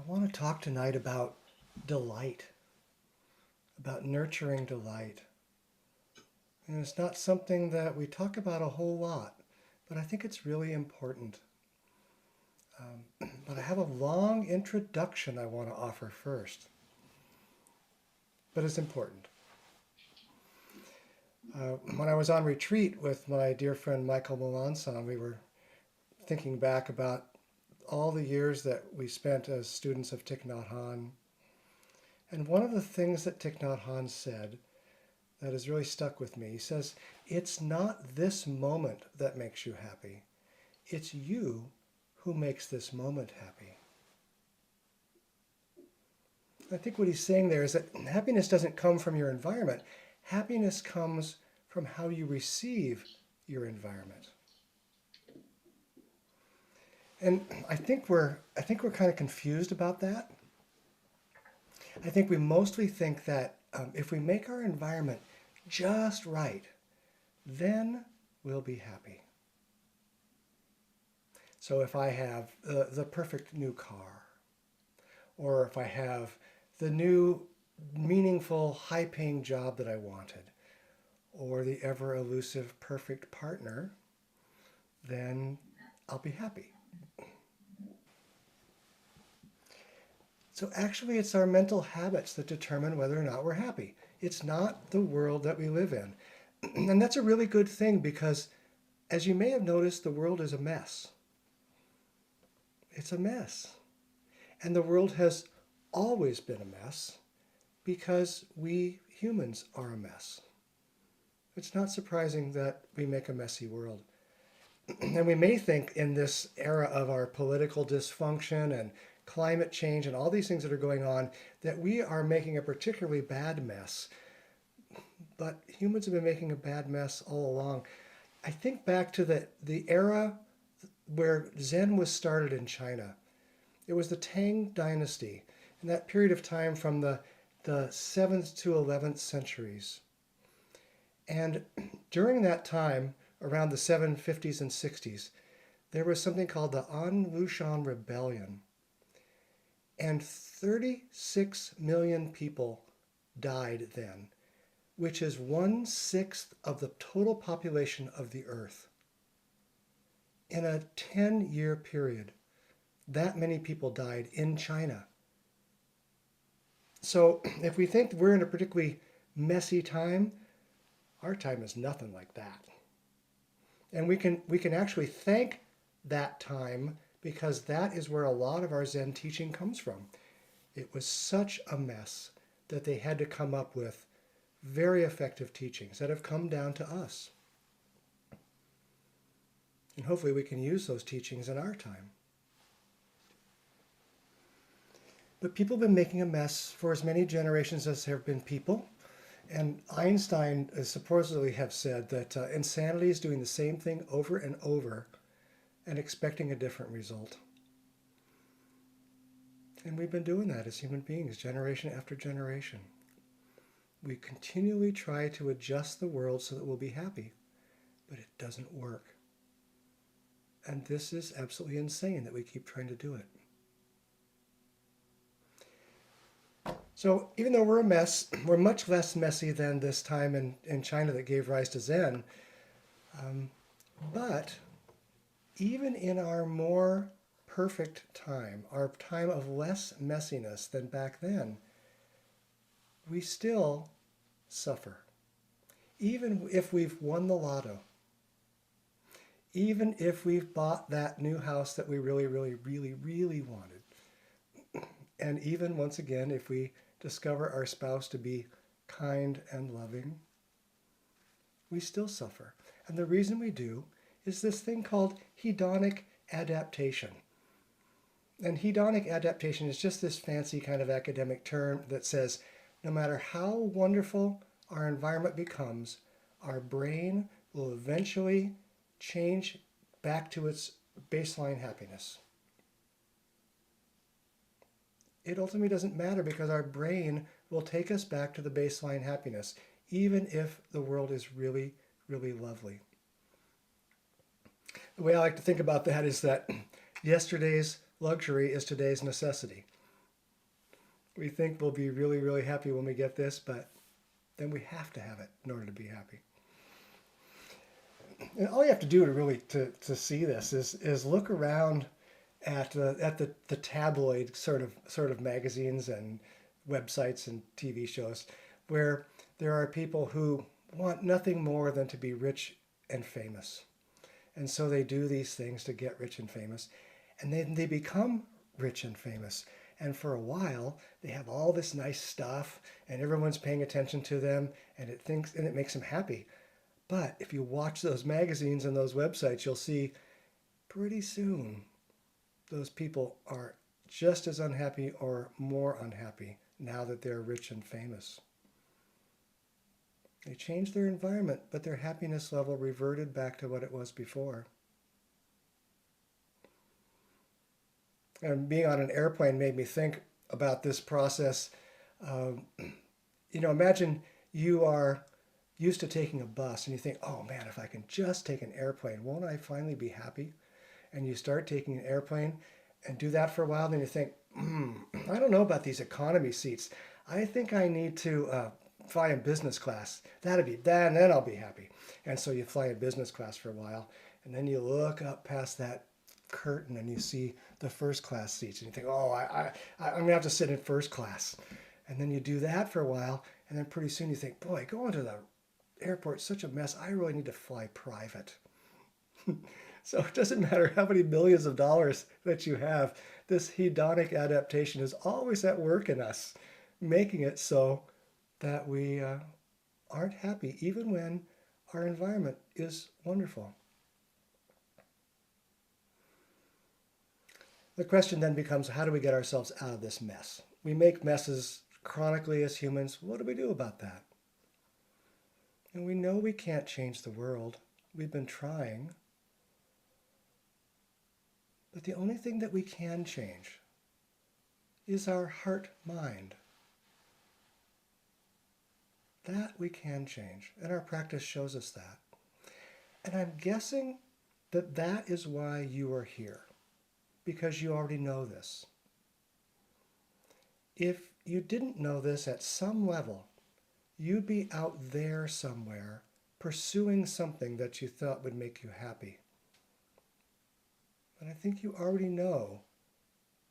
want to talk tonight about delight, about nurturing delight. And it's not something that we talk about a whole lot, but I think it's really important. But I have a long introduction I want to offer first, but it's important. When I was on retreat with my dear friend Michael Melanson, we were thinking back about all the years that we spent as students of Thich Nhat Hanh. And one of the things that Thich Nhat Hanh said that has really stuck with me, he says, it's not this moment that makes you happy. It's you who makes this moment happy. I think what he's saying there is that happiness doesn't come from your environment. Happiness comes from how you receive your environment. And I think we're kind of confused about that. I think we mostly think that if we make our environment just right, then we'll be happy. So if I have the perfect new car, or if I have the new meaningful, high-paying job that I wanted, or the ever-elusive perfect partner, then I'll be happy. So actually, it's our mental habits that determine whether or not we're happy. It's not the world that we live in. And that's a really good thing because, as you may have noticed, the world is a mess. It's a mess. And the world has always been a mess because we humans are a mess. It's not surprising that we make a messy world. And we may think in this era of our political dysfunction and climate change and all these things that are going on that we are making a particularly bad mess. But humans have been making a bad mess all along. I think back to the era where Zen was started in China. It was the Tang Dynasty, in that period of time from the 7th to 11th centuries. And during that time, around the 750s and 60s, there was something called the An Lushan Rebellion. And 36 million people died then, which is 1/6 of the total population of the earth. In a 10-year period, that many people died in China. So if we think we're in a particularly messy time, our time is nothing like that. And we can actually thank that time because that is where a lot of our Zen teaching comes from. It was such a mess that they had to come up with very effective teachings that have come down to us. And hopefully we can use those teachings in our time. But people have been making a mess for as many generations as there have been people. And Einstein supposedly have said that insanity is doing the same thing over and over and expecting a different result. And we've been doing that as human beings, generation after generation. We continually try to adjust the world so that we'll be happy, but it doesn't work. And this is absolutely insane that we keep trying to do it. So even though we're a mess, we're much less messy than this time in China that gave rise to Zen. But even in our more perfect time, our time of less messiness than back then, we still suffer. Even if we've won the lotto, even if we've bought that new house that we really, really, really, really wanted, and even, once again, if we discover our spouse to be kind and loving, we still suffer. And the reason we do is this thing called hedonic adaptation. And hedonic adaptation is just this fancy kind of academic term that says no matter how wonderful our environment becomes, our brain will eventually change back to its baseline happiness. It ultimately doesn't matter because our brain will take us back to the baseline happiness, even if the world is really, really lovely. The way I like to think about that is that yesterday's luxury is today's necessity. We think we'll be really, really happy when we get this, but then we have to have it in order to be happy. And all you have to do to really to see this is look around at the tabloid sort of magazines and websites and TV shows where there are people who want nothing more than to be rich and famous. And so they do these things to get rich and famous. And then they become rich and famous. And for a while, they have all this nice stuff and everyone's paying attention to them and it makes them happy. But if you watch those magazines and those websites, you'll see pretty soon those people are just as unhappy or more unhappy now that they're rich and famous. They changed their environment, but their happiness level reverted back to what it was before. And being on an airplane made me think about this process. Um, Imagine you are used to taking a bus and you think, oh man, if I can just take an airplane, won't I finally be happy? And you start taking an airplane and do that for a while, then you think, I don't know about these economy seats. I think I need to fly in business class. That'd be that, and then I'll be happy. And so you fly in business class for a while, and then you look up past that curtain and you see the first class seats, and you think, oh, I'm gonna have to sit in first class. And then you do that for a while, and then pretty soon you think, boy, going to the airport's such a mess. I really need to fly private. So it doesn't matter how many millions of dollars that you have, this hedonic adaptation is always at work in us, making it so that we aren't happy even when our environment is wonderful. The question then becomes, how do we get ourselves out of this mess? We make messes chronically as humans. What do we do about that? And we know we can't change the world. We've been trying. But the only thing that we can change is our heart mind. That we can change, and our practice shows us that. And I'm guessing that that is why you are here, because you already know this. If you didn't know this at some level, you'd be out there somewhere pursuing something that you thought would make you happy. But I think you already know,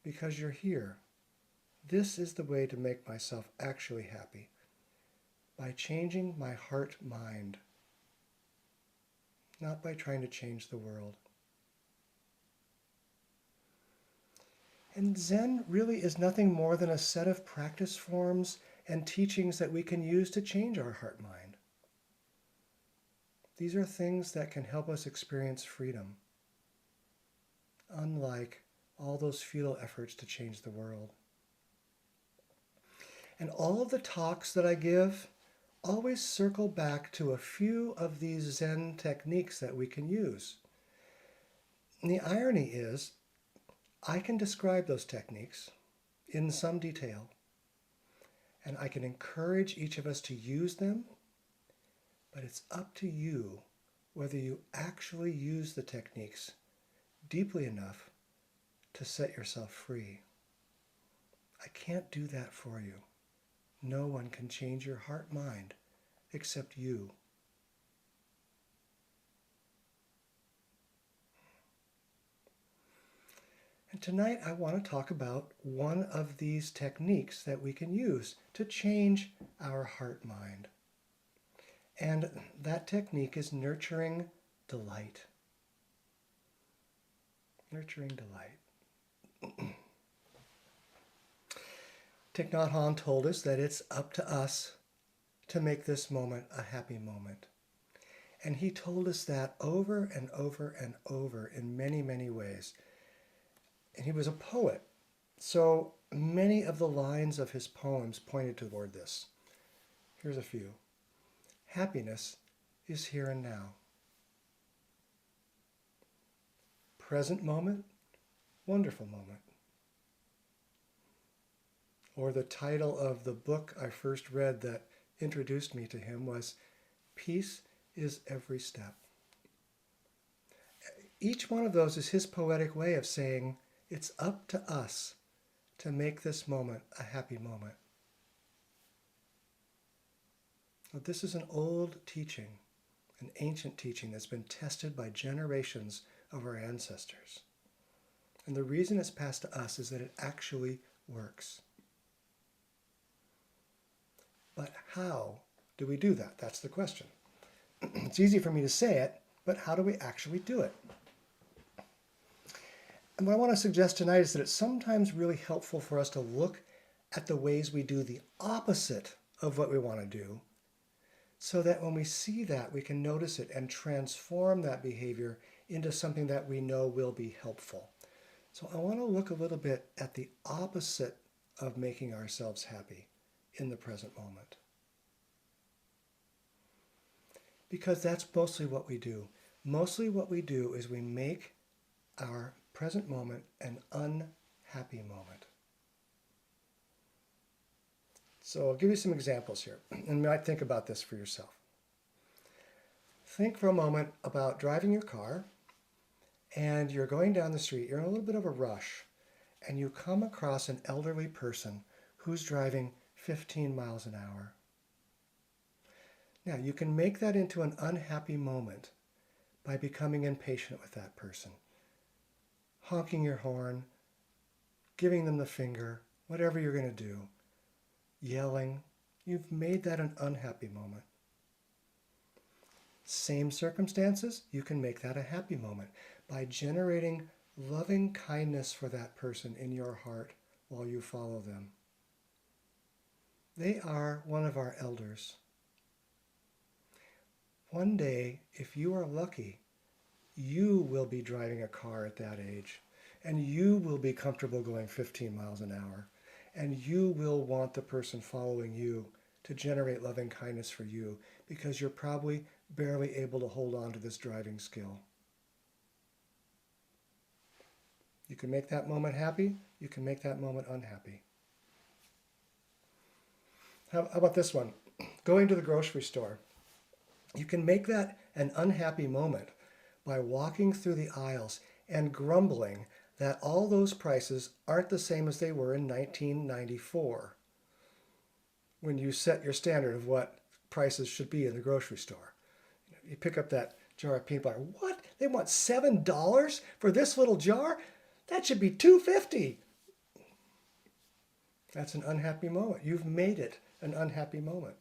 because you're here, this is the way to make myself actually happy, by changing my heart mind, not by trying to change the world. And Zen really is nothing more than a set of practice forms and teachings that we can use to change our heart mind. These are things that can help us experience freedom, unlike all those futile efforts to change the world. And all of the talks that I give always circle back to a few of these Zen techniques that we can use. And the irony is, I can describe those techniques in some detail, and I can encourage each of us to use them, but it's up to you whether you actually use the techniques deeply enough to set yourself free. I can't do that for you. No one can change your heart mind except you. And tonight I want to talk about one of these techniques that we can use to change our heart mind. And that technique is nurturing delight. Nurturing delight. Thich Nhat Hanh told us that it's up to us to make this moment a happy moment. And he told us that over and over and over in many, many ways. And he was a poet, so many of the lines of his poems pointed toward this. Here's a few. Happiness is here and now. Present moment, wonderful moment. Or the title of the book I first read that introduced me to him was Peace is Every Step. Each one of those is his poetic way of saying it's up to us to make this moment a happy moment. Well, this is an old teaching, an ancient teaching that's been tested by generations of our ancestors. And the reason it's passed to us is that it actually works. But how do we do that? That's the question. It's easy for me to say it, but how do we actually do it? And what I want to suggest tonight is that it's sometimes really helpful for us to look at the ways we do the opposite of what we want to do, so that when we see that, we can notice it and transform that behavior into something that we know will be helpful. So I want to look a little bit at the opposite of making ourselves happy in the present moment. Because that's mostly what we do. Mostly what we do is we make our present moment an unhappy moment. So I'll give you some examples here, and you might think about this for yourself. Think for a moment about driving your car, and you're going down the street, you're in a little bit of a rush, and you come across an elderly person who's driving 15 miles an hour. Now, you can make that into an unhappy moment by becoming impatient with that person, honking your horn, giving them the finger, whatever you're going to do, yelling. You've made that an unhappy moment. Same circumstances, you can make that a happy moment by generating loving kindness for that person in your heart while you follow them. They are one of our elders. One day, if you are lucky, you will be driving a car at that age, and you will be comfortable going 15 miles an hour, and you will want the person following you to generate loving kindness for you, because you're probably barely able to hold on to this driving skill. You can make that moment happy, you can make that moment unhappy. How about this one? Going to the grocery store. You can make that an unhappy moment by walking through the aisles and grumbling that all those prices aren't the same as they were in 1994, when you set your standard of what prices should be in the grocery store. You pick up that jar of peanut butter. What? They want $7 for this little jar? That should be $2.50. That's an unhappy moment. You've made it an unhappy moment.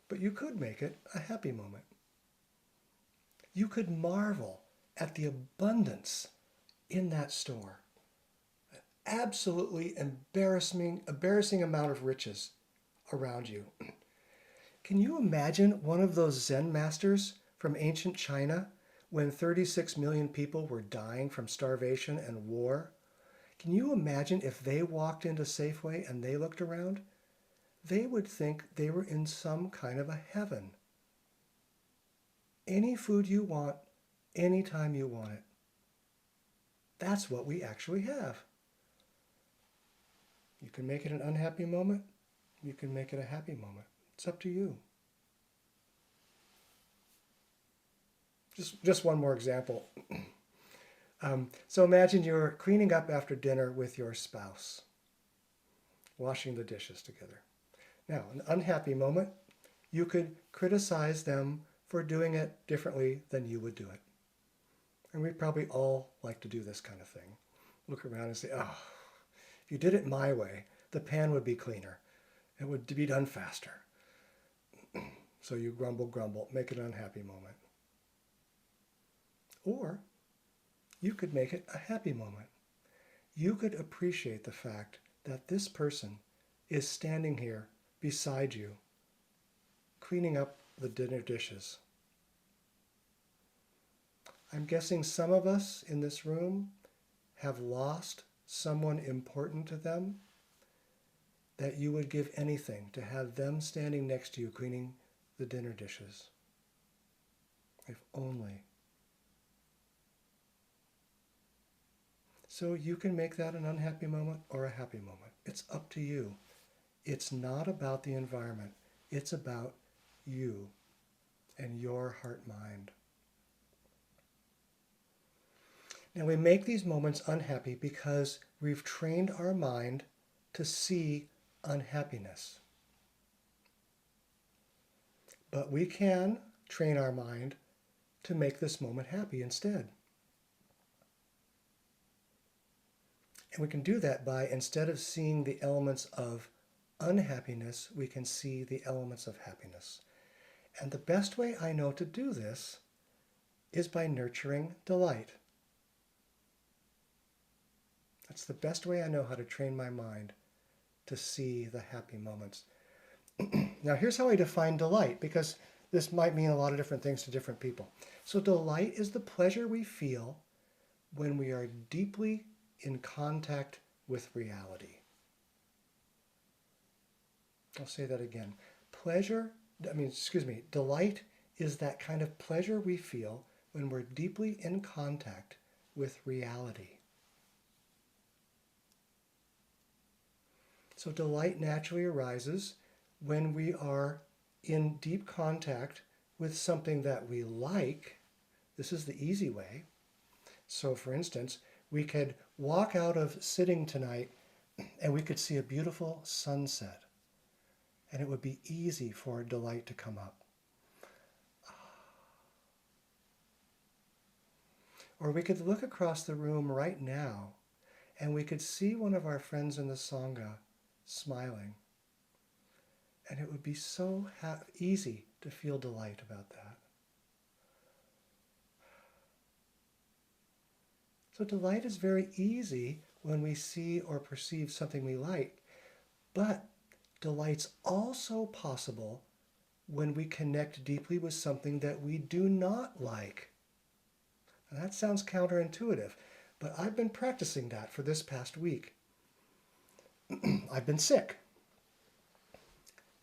But you could make it a happy moment. You could marvel at the abundance in that store. An absolutely embarrassing amount of riches around you. Can you imagine one of those Zen masters from ancient China when 36 million people were dying from starvation and war? Can you imagine if they walked into Safeway and they looked around? They would think they were in some kind of a heaven. Any food you want, anytime you want it. That's what we actually have. You can make it an unhappy moment. You can make it a happy moment. It's up to you. Just one more example. So imagine you're cleaning up after dinner with your spouse, washing the dishes together. Now, an unhappy moment, you could criticize them for doing it differently than you would do it. And we probably all like to do this kind of thing. Look around and say, oh, if you did it my way, the pan would be cleaner. It would be done faster. So you grumble, make it an unhappy moment. Or you could make it a happy moment. You could appreciate the fact that this person is standing here beside you, cleaning up the dinner dishes. I'm guessing some of us in this room have lost someone important to them, that you would give anything to have them standing next to you cleaning the dinner dishes. If only. So you can make that an unhappy moment or a happy moment. It's up to you. It's not about the environment. It's about you and your heart-mind. Now we make these moments unhappy because we've trained our mind to see unhappiness. But we can train our mind to make this moment happy instead. And we can do that by, instead of seeing the elements of unhappiness, we can see the elements of happiness. And the best way I know to do this is by nurturing delight. That's the best way I know how to train my mind to see the happy moments. Now here's how I define delight, because this might mean a lot of different things to different people. So delight is the pleasure we feel when we are deeply in contact with reality. I'll say that again. Delight is that kind of pleasure we feel when we're deeply in contact with reality. So delight naturally arises when we are in deep contact with something that we like. This is the easy way. So for instance, we could walk out of sitting tonight and we could see a beautiful sunset. And it would be easy for delight to come up. Or we could look across the room right now and we could see one of our friends in the Sangha smiling. And it would be so easy to feel delight about that. So delight is very easy when we see or perceive something we like, but delight's also possible when we connect deeply with something that we do not like. Now that sounds counterintuitive, but I've been practicing that for this past week. I've been sick.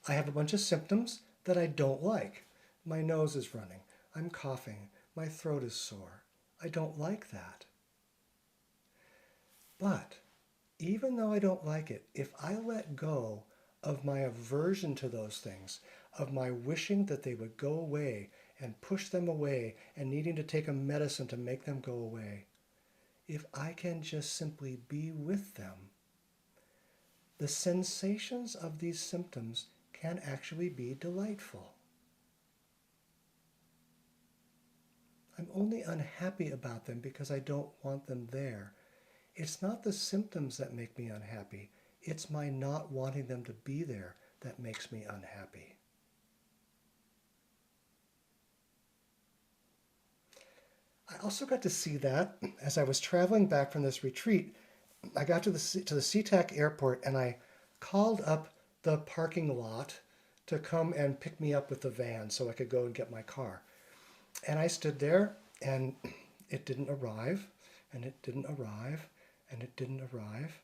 I have a bunch of symptoms that I don't like. My nose is running. I'm coughing. My throat is sore. I don't like that. But even though I don't like it, if I let go of my aversion to those things, of my wishing that they would go away and push them away and needing to take a medicine to make them go away, if I can just simply be with them, the sensations of these symptoms can actually be delightful. I'm only unhappy about them because I don't want them there. It's not the symptoms that make me unhappy. It's my not wanting them to be there that makes me unhappy. I also got to see that as I was traveling back from this retreat. I got to the SeaTac airport and I called up the parking lot to come and pick me up with the van so I could go and get my car. And I stood there and it didn't arrive, and it didn't arrive, and it didn't arrive.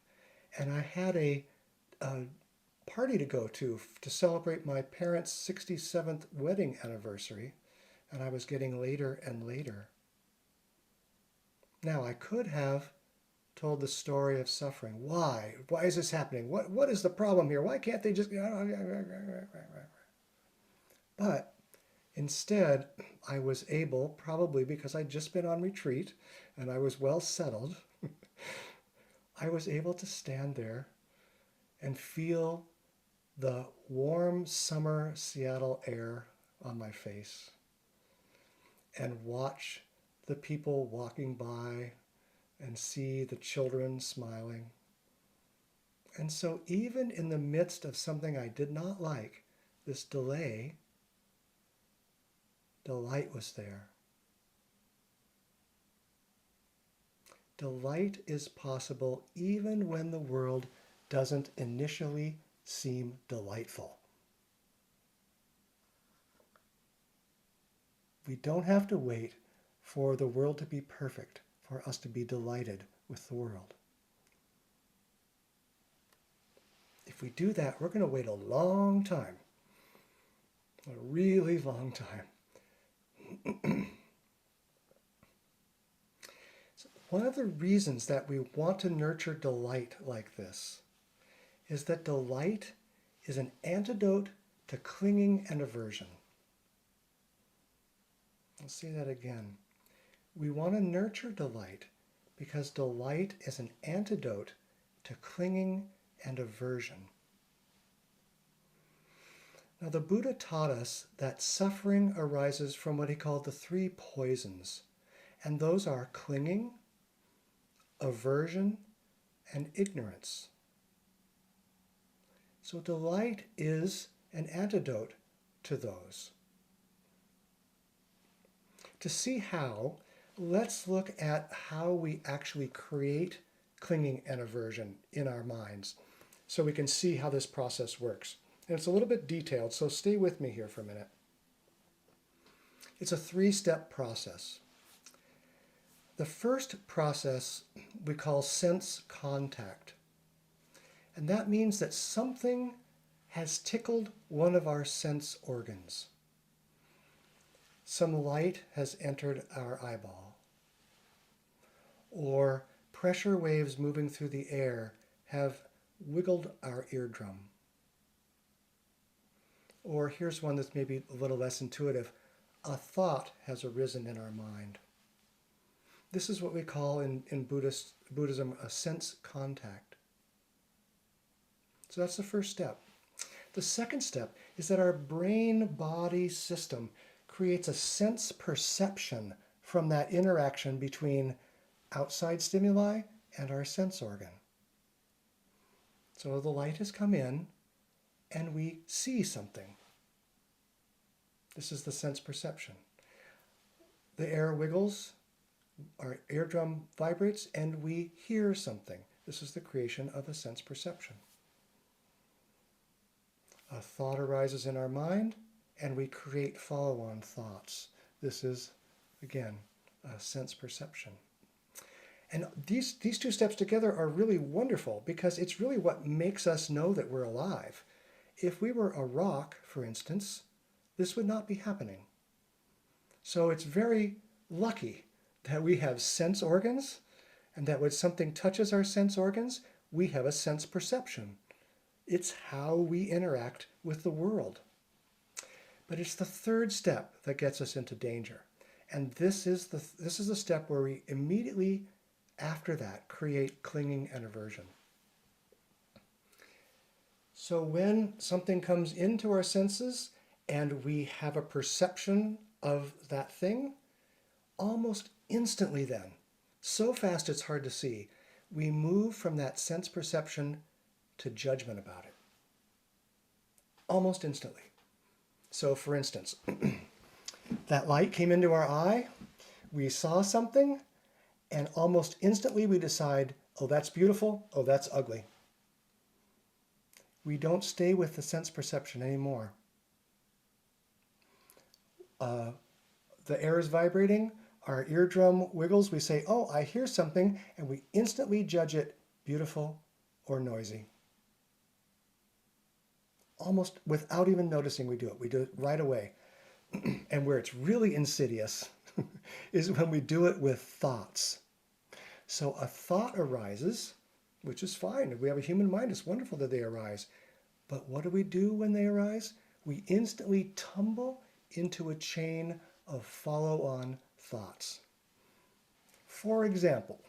And I had a party to go to celebrate my parents' 67th wedding anniversary, and I was getting later and later. Now, I could have told the story of suffering. Why? Why is this happening? What is the problem here? Why can't they just... But instead, I was able, probably because I'd just been on retreat and I was well settled, I was able to stand there and feel the warm summer Seattle air on my face and watch the people walking by and see the children smiling. And so even in the midst of something I did not like, this delay, delight was there. Delight is possible even when the world doesn't initially seem delightful. We don't have to wait for the world to be perfect for us to be delighted with the world. If we do that, we're going to wait a long time, a really long time. So one of the reasons that we want to nurture delight like this is that delight is an antidote to clinging and aversion. I'll say that again. We want to nurture delight because delight is an antidote to clinging and aversion. Now, the Buddha taught us that suffering arises from what he called the three poisons, and those are clinging, aversion, and ignorance. So delight is an antidote to those. To see how, let's look at how we actually create clinging and aversion in our minds so we can see how this process works. And it's a little bit detailed, so stay with me here for a minute. It's a three-step process. The first process we call sense contact. And that means that something has tickled one of our sense organs. Some light has entered our eyeball. Or pressure waves moving through the air have wiggled our eardrum. Or here's one that's maybe a little less intuitive. A thought has arisen in our mind. This is what we call in Buddhism a sense contact. So that's the first step. The second step is that our brain-body system creates a sense perception from that interaction between outside stimuli and our sense organ. So the light has come in and we see something. This is the sense perception. The air wiggles, our eardrum vibrates, and we hear something. This is the creation of a sense perception. A thought arises in our mind, and we create follow-on thoughts. This is, again, a sense perception. And these two steps together are really wonderful because it's really what makes us know that we're alive. If we were a rock, for instance, this would not be happening. So it's very lucky that we have sense organs and that when something touches our sense organs, we have a sense perception. It's how we interact with the world. But it's the third step that gets us into danger. And this is the step where we immediately after that create clinging and aversion. So when something comes into our senses and we have a perception of that thing, almost instantly then, so fast it's hard to see, we move from that sense perception to judgment about it. Almost instantly. So for instance, that light came into our eye, we saw something, and almost instantly we decide, oh, that's beautiful, oh, that's ugly. We don't stay with the sense perception anymore. The air is vibrating, our eardrum wiggles, we say, oh, I hear something, and we instantly judge it beautiful or noisy. Almost without even noticing we do it. We do it right away. And where it's really insidious is when we do it with thoughts. So a thought arises, which is fine. If we have a human mind, it's wonderful that they arise. But what do we do when they arise? We instantly tumble into a chain of follow-on thoughts. For example,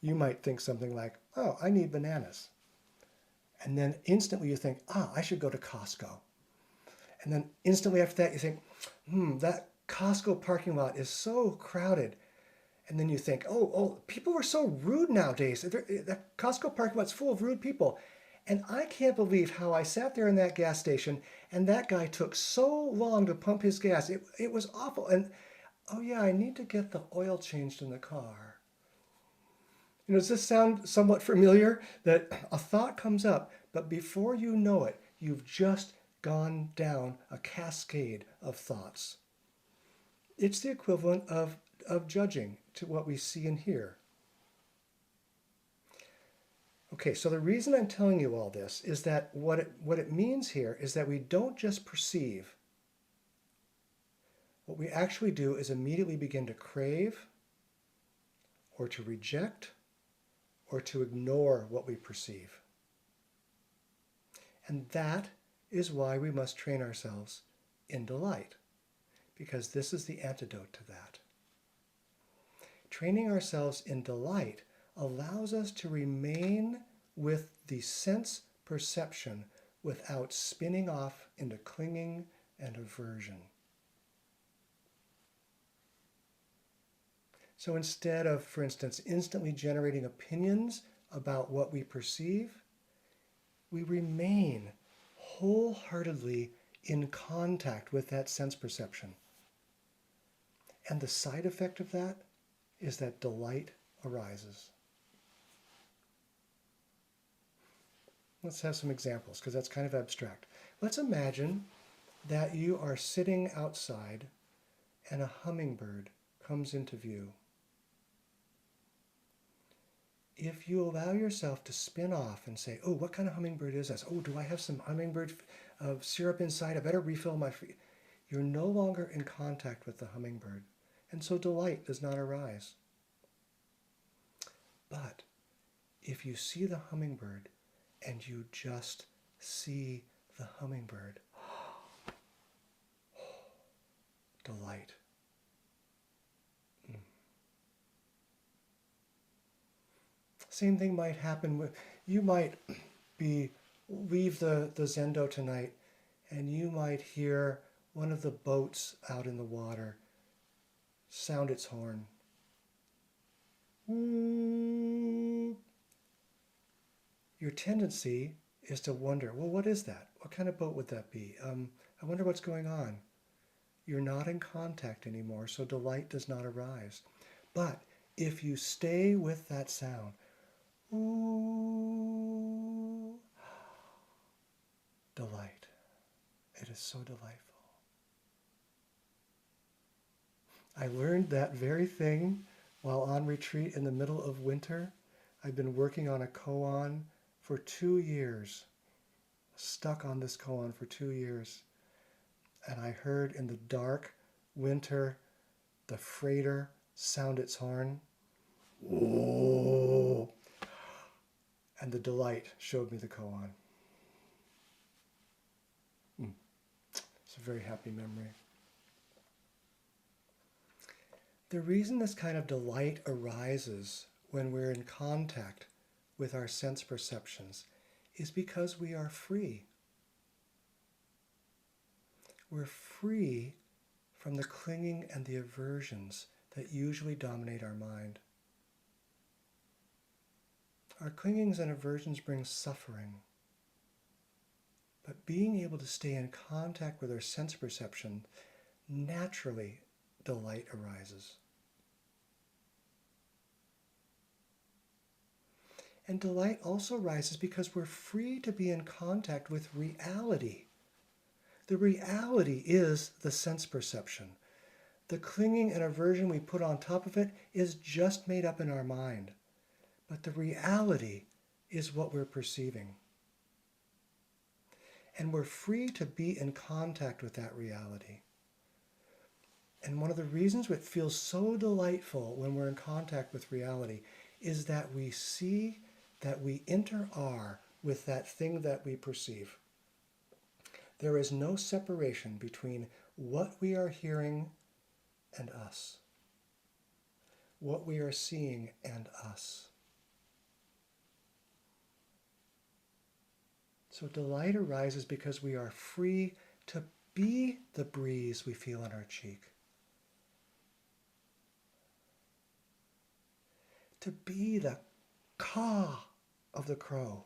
you might think something like, oh, I need bananas. And then instantly you think, I should go to Costco. And then instantly after that you think, that Costco parking lot is so crowded. And then you think, oh, people are so rude nowadays. The Costco parking lot's full of rude people. And I can't believe how I sat there in that gas station and that guy took so long to pump his gas. It was awful. And, oh yeah, I need to get the oil changed in the car. Does this sound somewhat familiar? That a thought comes up, but before you know it, you've just gone down a cascade of thoughts. It's the equivalent of judging to what we see and hear. Okay, so the reason I'm telling you all this is that what it means here is that we don't just perceive. What we actually do is immediately begin to crave or to reject or to ignore what we perceive. And that is why we must train ourselves in delight, because this is the antidote to that. training ourselves in delight allows us to remain with the sense perception without spinning off into clinging and aversion. So instead of, for instance, instantly generating opinions about what we perceive, we remain wholeheartedly in contact with that sense perception. And the side effect of that is that delight arises. Let's have some examples, because that's kind of abstract. Let's imagine that you are sitting outside and a hummingbird comes into view. If you allow yourself to spin off and say, oh, what kind of hummingbird is this? Oh, do I have some hummingbird syrup inside? I better refill my... You're no longer in contact with the hummingbird, and so delight does not arise. But if you see the hummingbird and you just see the hummingbird, delight. Same thing might happen with, you might leave the Zendo tonight and you might hear one of the boats out in the water sound its horn. Your tendency is to wonder, well, what is that? What kind of boat would that be? I wonder what's going on. You're not in contact anymore, so delight does not arise. But if you stay with that sound, ooh, delight. It is so delightful. I learned that very thing while on retreat in the middle of winter. I've been working on a koan for 2 years, stuck on this koan for 2 years. And I heard in the dark winter the freighter sound its horn. Whoa! And the delight showed me the koan. It's a very happy memory. The reason this kind of delight arises when we're in contact with our sense perceptions is because we are free. We're free from the clinging and the aversions that usually dominate our mind. Our clingings and aversions bring suffering. But being able to stay in contact with our sense perception, naturally delight arises. And delight also arises because we're free to be in contact with reality. The reality is the sense perception. The clinging and aversion we put on top of it is just made up in our mind. But the reality is what we're perceiving. And we're free to be in contact with that reality. And one of the reasons it feels so delightful when we're in contact with reality is that we see that we inter-are with that thing that we perceive. There is no separation between what we are hearing and us, what we are seeing and us. So delight arises because we are free to be the breeze we feel on our cheek, to be the caw of the crow,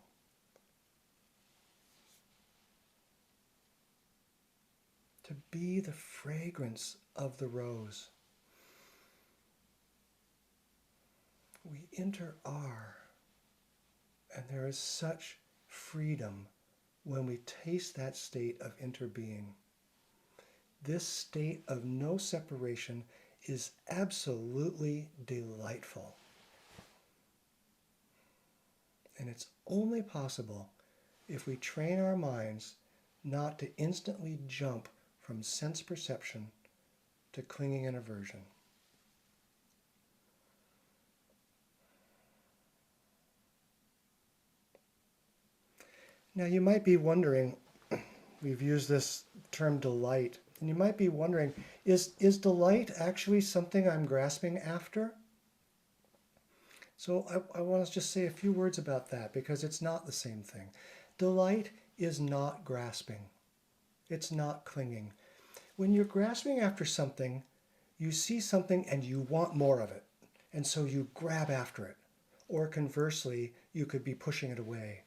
to be the fragrance of the rose. We inter-are, and there is such freedom when we taste that state of interbeing. This state of no separation is absolutely delightful. And it's only possible if we train our minds not to instantly jump from sense perception to clinging and aversion. Now you might be wondering, we've used this term delight, and you might be wondering, is delight actually something I'm grasping after? So I want to just say a few words about that because it's not the same thing. Delight is not grasping. It's not clinging. When you're grasping after something, you see something and you want more of it. And so you grab after it. Or conversely, you could be pushing it away.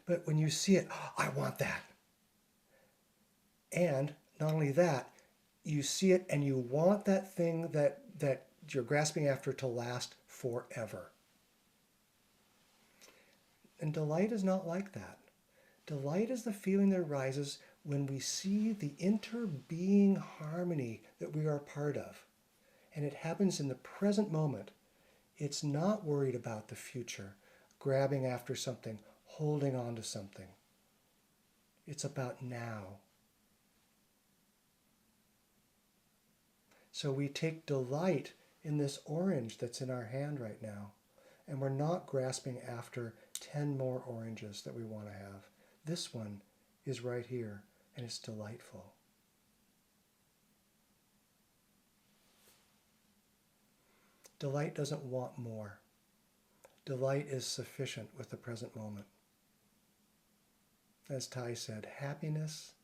But when you see it, oh, I want that. And not only that, you see it and you want that thing that you're grasping after to last forever. And delight is not like that. Delight is the feeling that arises when we see the interbeing harmony that we are a part of. And it happens in the present moment. It's not worried about the future, grabbing after something, holding on to something. It's about now. So we take delight in this orange that's in our hand right now. And we're not grasping after 10 more oranges that we want to have. This one is right here, and it's delightful. Delight doesn't want more. Delight is sufficient with the present moment. As Thich said, happiness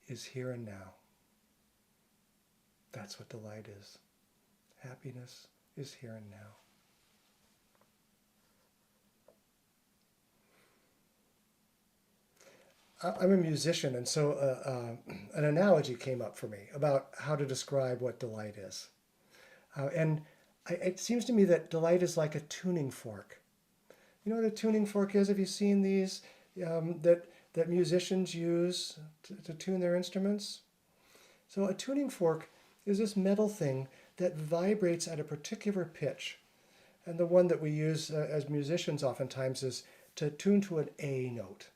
is here and now. That's what delight is. Happiness is here and now. I'm a musician, and so an analogy came up for me about how to describe what delight is. It seems to me that delight is like a tuning fork. You know what a tuning fork is? Have you seen these that musicians use to tune their instruments? So a tuning fork is this metal thing that vibrates at a particular pitch. And the one that we use as musicians oftentimes is to tune to an A note.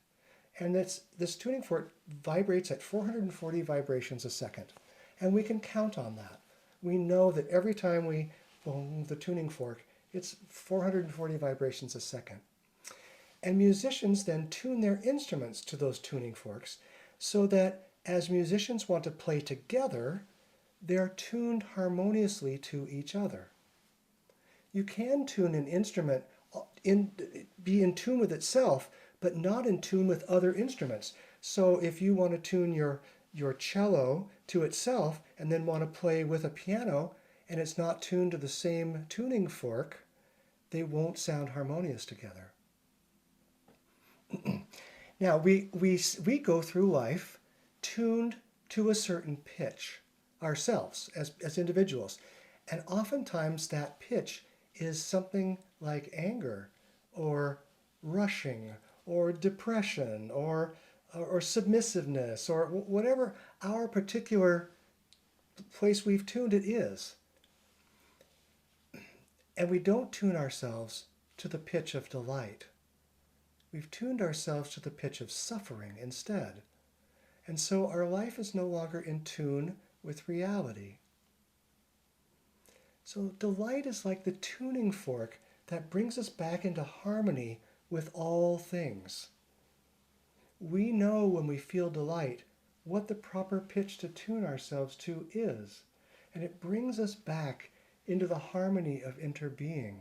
And this tuning fork vibrates at 440 vibrations a second. And we can count on that. We know that every time we boom the tuning fork, it's 440 vibrations a second. And musicians then tune their instruments to those tuning forks so that as musicians want to play together, they're tuned harmoniously to each other. You can tune an instrument, be in tune with itself, but not in tune with other instruments. So if you want to tune your cello to itself and then want to play with a piano and it's not tuned to the same tuning fork, they won't sound harmonious together. Now, we go through life tuned to a certain pitch ourselves as individuals. And oftentimes that pitch is something like anger or rushing or depression or submissiveness or whatever our particular place we've tuned it is. And we don't tune ourselves to the pitch of delight. We've tuned ourselves to the pitch of suffering instead. And so our life is no longer in tune with reality. So delight is like the tuning fork that brings us back into harmony with all things. We know when we feel delight what the proper pitch to tune ourselves to is, and it brings us back into the harmony of interbeing.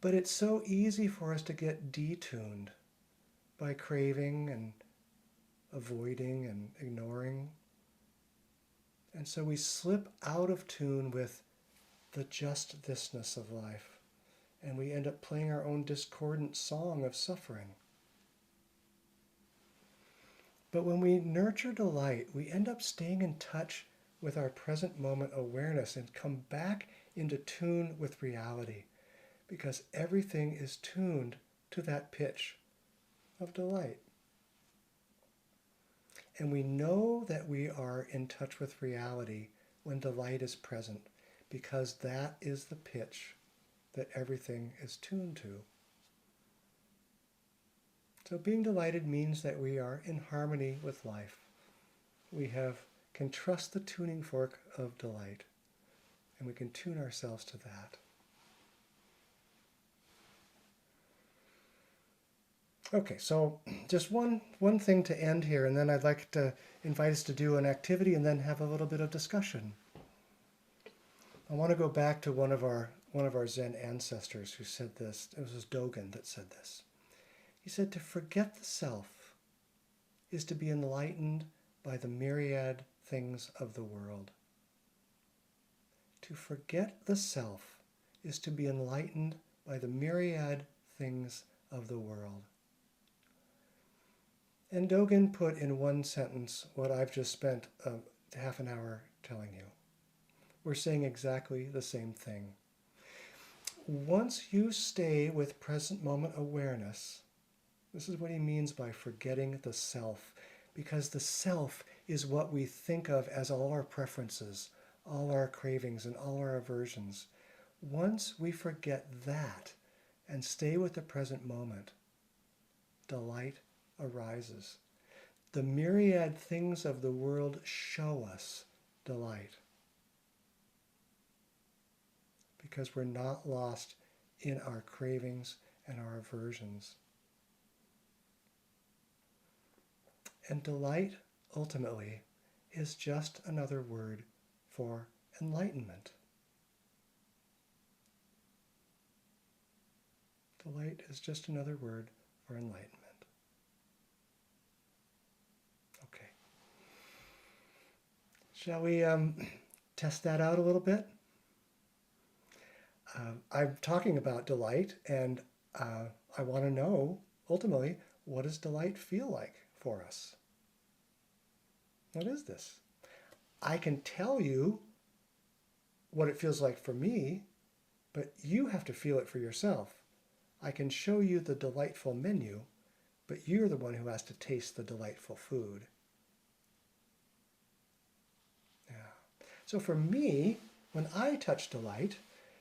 But it's so easy for us to get detuned by craving and avoiding and ignoring. And so we slip out of tune with the just thisness of life, and we end up playing our own discordant song of suffering. But when we nurture delight, we end up staying in touch with our present moment awareness and come back into tune with reality, because everything is tuned to that pitch of delight. And we know that we are in touch with reality when delight is present, because that is the pitch that everything is tuned to. So being delighted means that we are in harmony with life. We can trust the tuning fork of delight, and we can tune ourselves to that. Okay, so just one thing to end here, and then I'd like to invite us to do an activity and then have a little bit of discussion. I want to go back to one of one of our Zen ancestors who said this. It was Dogen that said this. He said, to forget the self is to be enlightened by the myriad things of the world. To forget the self is to be enlightened by the myriad things of the world. And Dogen put in one sentence what I've just spent half an hour telling you. We're saying exactly the same thing. Once you stay with present moment awareness, this is what he means by forgetting the self, because the self is what we think of as all our preferences, all our cravings, and all our aversions. Once we forget that and stay with the present moment, delight arises. The myriad things of the world show us delight, because we're not lost in our cravings and our aversions. And delight, ultimately, is just another word for enlightenment. Delight is just another word for enlightenment. Okay. Shall we test that out a little bit? I'm talking about delight, and I want to know, ultimately, what does delight feel like for us? What is this? I can tell you what it feels like for me, but you have to feel it for yourself. I can show you the delightful menu, but you're the one who has to taste the delightful food. Yeah. So for me, when I touch delight,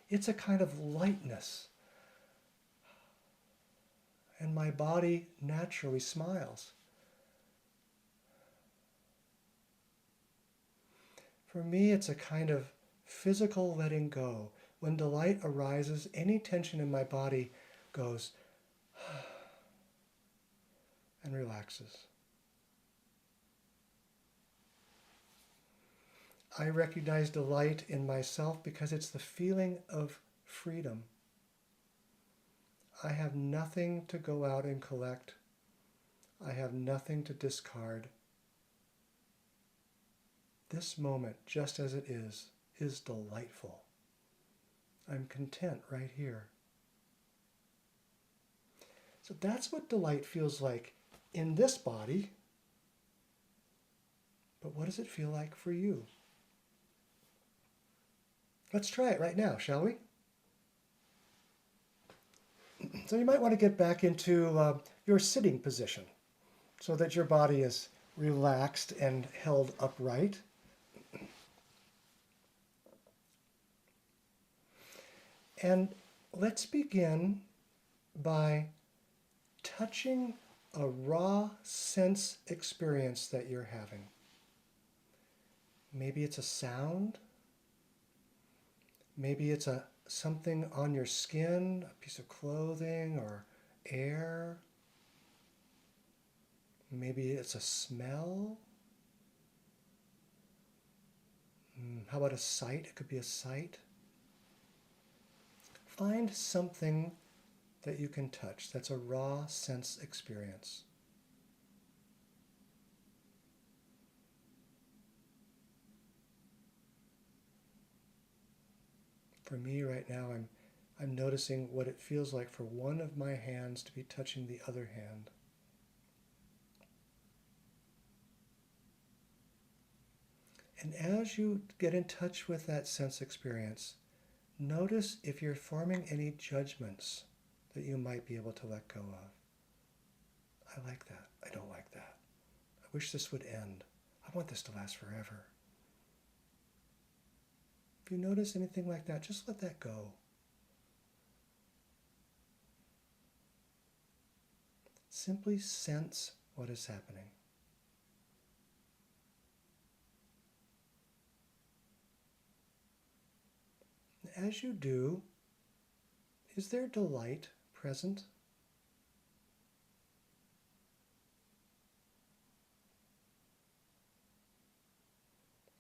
it's a kind of lightness. And my body naturally smiles. For me, it's a kind of physical letting go. When delight arises, any tension in my body goes and relaxes. I recognize delight in myself because it's the feeling of freedom. I have nothing to go out and collect. I have nothing to discard. This moment, just as it is delightful. I'm content right here. So that's what delight feels like in this body. But what does it feel like for you? Let's try it right now, shall we? So you might want to get back into your sitting position so that your body is relaxed and held upright. And let's begin by touching a raw sense experience that you're having. Maybe it's a sound. Maybe it's something on your skin, a piece of clothing or air. Maybe it's a smell. How about a sight? It could be a sight. Find something that you can touch that's a raw sense experience. For me right now, I'm noticing what it feels like for one of my hands to be touching the other hand. And as you get in touch with that sense experience, notice if you're forming any judgments that you might be able to let go of. I like that. I don't like that. I wish this would end. I want this to last forever. If you notice anything like that, just let that go. Simply sense what is happening. As you do, is there delight present?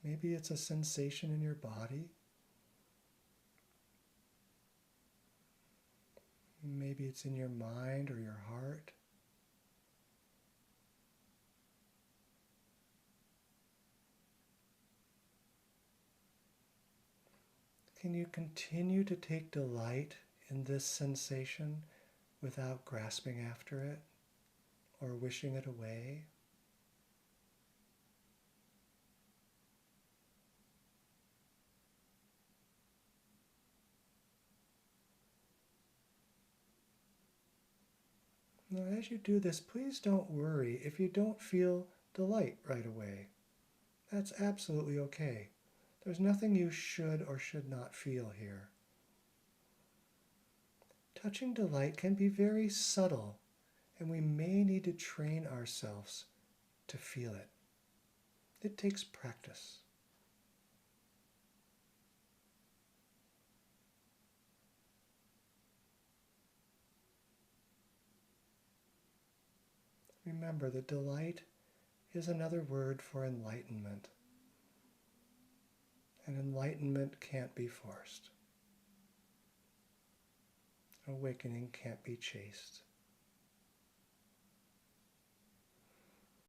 Maybe it's a sensation in your body. Maybe it's in your mind or your heart. Can you continue to take delight in this sensation without grasping after it or wishing it away? Now, as you do this, please don't worry if you don't feel delight right away. That's absolutely okay. There's nothing you should or should not feel here. Touching delight can be very subtle, and we may need to train ourselves to feel it. It takes practice. Remember that delight is another word for enlightenment. And enlightenment can't be forced. Awakening can't be chased.